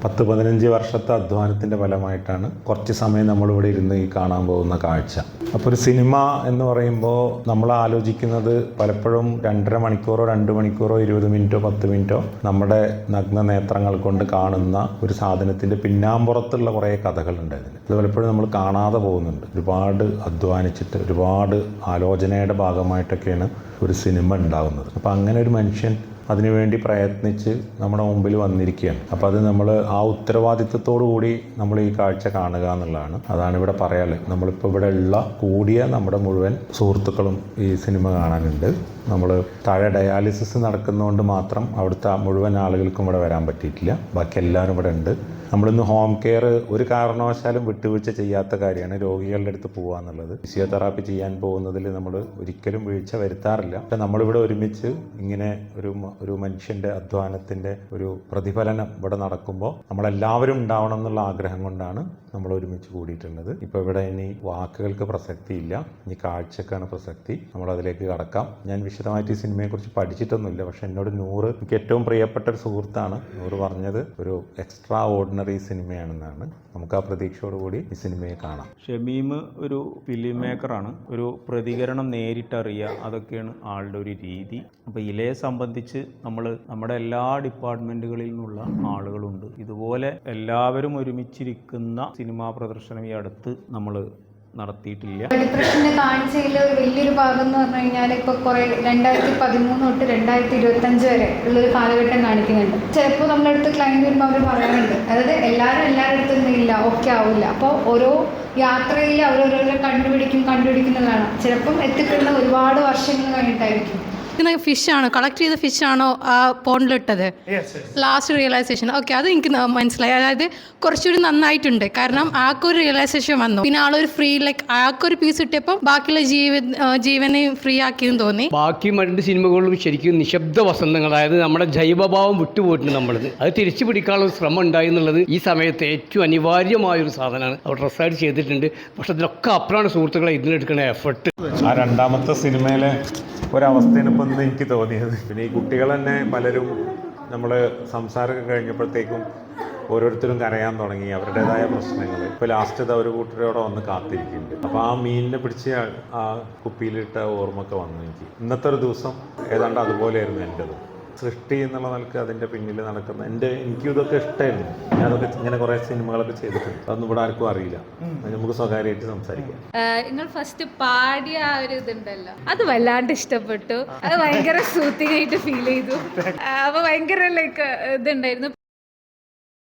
10-15 വർഷത്തെ അധ്വാനത്തിൻ്റെ ഫലമായിട്ടാണ് കുറച്ച് സമയം നമ്മളിവിടെ ഇരുന്ന് ഈ കാണാൻ പോകുന്ന കാഴ്ച. അപ്പോൾ ഒരു സിനിമ എന്ന് പറയുമ്പോൾ നമ്മൾ ആലോചിക്കുന്നത് പലപ്പോഴും 2.5 മണിക്കൂറോ 2 മണിക്കൂറോ 20 മിനിറ്റോ 10 മിനിറ്റോ നമ്മുടെ നഗ്ന നേത്രങ്ങൾ കൊണ്ട് കാണുന്ന ഒരു സാധനത്തിൻ്റെ പിന്നാമ്പുറത്തുള്ള കുറേ കഥകളുണ്ട് അതിന്. അത് പലപ്പോഴും നമ്മൾ കാണാതെ പോകുന്നുണ്ട്. ഒരുപാട് അധ്വാനിച്ചിട്ട് ഒരുപാട് ആലോചനയുടെ ഭാഗമായിട്ടൊക്കെയാണ് ഒരു സിനിമ ഉണ്ടാകുന്നത്. അപ്പോൾ അങ്ങനെ ഒരു മനുഷ്യൻ അതിനുവേണ്ടി പ്രയത്നിച്ച് നമ്മുടെ മുമ്പിൽ വന്നിരിക്കുകയാണ്. അപ്പോൾ അത് നമ്മൾ ആ ഉത്തരവാദിത്വത്തോടു കൂടി നമ്മൾ ഈ കാഴ്ച കാണുക എന്നുള്ളതാണ്. അതാണ് ഇവിടെ പറയാനുള്ളത്. നമ്മളിപ്പോൾ ഇവിടെ ഉള്ള കൂടിയ നമ്മുടെ മുഴുവൻ സുഹൃത്തുക്കളും ഈ സിനിമ കാണാനുണ്ട്. നമ്മൾ താഴെ ഡയാലിസിസ് നടക്കുന്നതുകൊണ്ട് മാത്രം അവിടുത്തെ മുഴുവൻ ആളുകൾക്കും ഇവിടെ വരാൻ പറ്റിയിട്ടില്ല. ബാക്കി എല്ലാവരും ഇവിടെ ഉണ്ട്. നമ്മളിന്ന് ഹോം കെയർ ഒരു കാരണവശാലും വിട്ടുവീഴ്ച ചെയ്യാത്ത കാര്യമാണ് രോഗികളുടെ അടുത്ത് പോകുക എന്നുള്ളത്. ഫിസിയോതെറാപ്പി ചെയ്യാൻ പോകുന്നതിൽ നമ്മൾ ഒരിക്കലും വീഴ്ച വരുത്താറില്ല. പക്ഷെ നമ്മളിവിടെ ഒരുമിച്ച് ഇങ്ങനെ ഒരു മനുഷ്യൻ്റെ അധ്വാനത്തിൻ്റെ ഒരു പ്രതിഫലനം ഇവിടെ നടക്കുമ്പോൾ നമ്മളെല്ലാവരും ഉണ്ടാവണം എന്നുള്ള ആഗ്രഹം കൊണ്ടാണ് നമ്മൾ ഒരുമിച്ച് കൂടിയിട്ടുള്ളത്. ഇപ്പോൾ ഇവിടെ ഇനി വാക്കുകൾക്ക് പ്രസക്തിയില്ല, ഇനി കാഴ്ചക്കാണ് പ്രസക്തി. നമ്മളതിലേക്ക് കടക്കാം. ഞാൻ വിശദമായിട്ട് ഈ സിനിമയെക്കുറിച്ച് പഠിച്ചിട്ടൊന്നുമില്ല. പക്ഷെ എന്നോട് നൂറ്, എനിക്ക് ഏറ്റവും പ്രിയപ്പെട്ട ഒരു സുഹൃത്താണ്, നൂറ് പറഞ്ഞത് ഒരു എക്സ്ട്രാ ഓർഡിനറി സിനിമയാണെന്നാണ്. നമുക്ക് ആ പ്രതീക്ഷയോടുകൂടി ഈ സിനിമയെ കാണാം. ഷമീം ഒരു ഫിലിം മേക്കറാണ്. ഒരു പ്രതികരണം നേരിട്ടറിയുക, അതൊക്കെയാണ് ആളുടെ ഒരു രീതി. അപ്പോൾ ഇലയെ സംബന്ധിച്ച് നമ്മുടെ എല്ലാ ഡിപ്പാർട്ട്മെൻറ്റുകളിൽ നിന്നുള്ള ആളുകളുണ്ട്. ഇതുപോലെ എല്ലാവരും ഒരുമിച്ചിരിക്കുന്ന സിനിമാ പ്രദർശനം ഈ അടുത്ത് നമ്മൾ നടത്തിയിട്ടില്ല. ഡിപ്രഷൻ്റെ കാഴ്ചയിൽ ഒരു വലിയൊരു ഭാഗം എന്ന് പറഞ്ഞു കഴിഞ്ഞാൽ ഇപ്പോൾ കുറേ 2013 തൊട്ട് 2025 വരെ ഉള്ളൊരു കാലഘട്ടം കാണിക്കുന്നുണ്ട്. ചിലപ്പോൾ നമ്മളടുത്ത് ക്ലൈൻറ്റ് വരുമ്പോൾ അവർ പറയാറുണ്ട്, അതായത് എല്ലാവരുടെ അടുത്തും ഇല്ല, ഓക്കെ ആവില്ല. അപ്പോൾ ഓരോ യാത്രയിൽ അവരോരോരോ കണ്ടുപിടിക്കുന്നതാണ്. ചിലപ്പം എത്തിപ്പെടുന്ന ഒരുപാട് വർഷങ്ങൾ കഴിഞ്ഞിട്ടായിരിക്കും. ഫിഷാണോ കളക്ട് ചെയ്ത ഫിഷാണോ ആ പോണ്ടിലിട്ടത്? Last realisation. ഓക്കെ, അത് എനിക്ക് മനസ്സിലായി. അതായത് കുറച്ചുകൂടി നന്നായിട്ടുണ്ട്. കാരണം ആൾക്കൊരു റിയലൈസേഷൻ വന്നു. പിന്നെ ആളൊരു ഫ്രീ, ലൈക്ക് ആൾക്കൊരു പീസ് കിട്ടിയപ്പോൾ ബാക്കിയുള്ള ജീവനെ ഫ്രീ ആക്കിയെന്ന് തോന്നി. ബാക്കി 2 സിനിമകളിലും ശരിക്കും നിശബ്ദ വസന്തങ്ങൾ, അതായത് നമ്മുടെ ജൈവഭാവം വിട്ടുപോയിട്ടുണ്ട്. നമ്മളത് അത് തിരിച്ചു പിടിക്കാനുള്ള ശ്രമം ഉണ്ടായി എന്നുള്ളത് ഈ സമയത്ത് ഏറ്റവും അനിവാര്യമായൊരു സാധനമാണ്. അവർ ഡ്രസ്സായിട്ട് ചെയ്തിട്ടുണ്ട്. പക്ഷെ അതിലൊക്കെ അപ്പുറമാണ് സുഹൃത്തുക്കളെ ഇതിനെടുക്കുന്ന എഫർട്ട്. ആ രണ്ടാമത്തെ സിനിമയിലെ ഒരവസ്ഥയാണ് ഇപ്പം എനിക്ക് തോന്നിയത്. പിന്നെ ഈ കുട്ടികൾ തന്നെ പലരും നമ്മൾ സംസാരമൊക്കെ കഴിഞ്ഞപ്പോഴത്തേക്കും ഓരോരുത്തരും കരയാൻ തുടങ്ങി, അവരുടേതായ പ്രശ്നങ്ങൾ. ഇപ്പോൾ ലാസ്റ്റ് ഒരു കൂട്ടരോടെ വന്ന് കാത്തിരിക്കുന്നുണ്ട്. അപ്പോൾ ആ മീനിനെ പിടിച്ച് ആ കുപ്പിയിലിട്ട ഓർമ്മയൊക്കെ വന്നു എനിക്ക്. ഇന്നത്തെ ഒരു ദിവസം ഏതാണ്ട് അതുപോലെയായിരുന്നു എൻ്റെത്. സൃഷ്ടി എന്നുള്ള നിലക്ക് അതിൻ്റെ പിന്നിൽ നടക്കുന്ന എനിക്കും ഇതൊക്കെ ഇഷ്ടമായിരുന്നു. ഞാനതൊക്കെ ഇങ്ങനെ കുറേ സിനിമകളൊക്കെ ചെയ്തിട്ടുണ്ട്. അതൊന്നും ഇവിടെ ആർക്കും അറിയില്ല. നമുക്ക് സ്വകാര്യമായിട്ട് സംസാരിക്കാം. നിങ്ങൾ ഫസ്റ്റ് പാടിയ ആ ഒരു ഇതുണ്ടല്ലോ, അത് വല്ലാണ്ട് ഇഷ്ടപ്പെട്ടു. അത് ഭയങ്കര സൂത്തിങ് ആയിട്ട് ഫീൽ ചെയ്തു. അപ്പോൾ ഭയങ്കര ലൈക്ക് ഇതുണ്ടായിരുന്നു.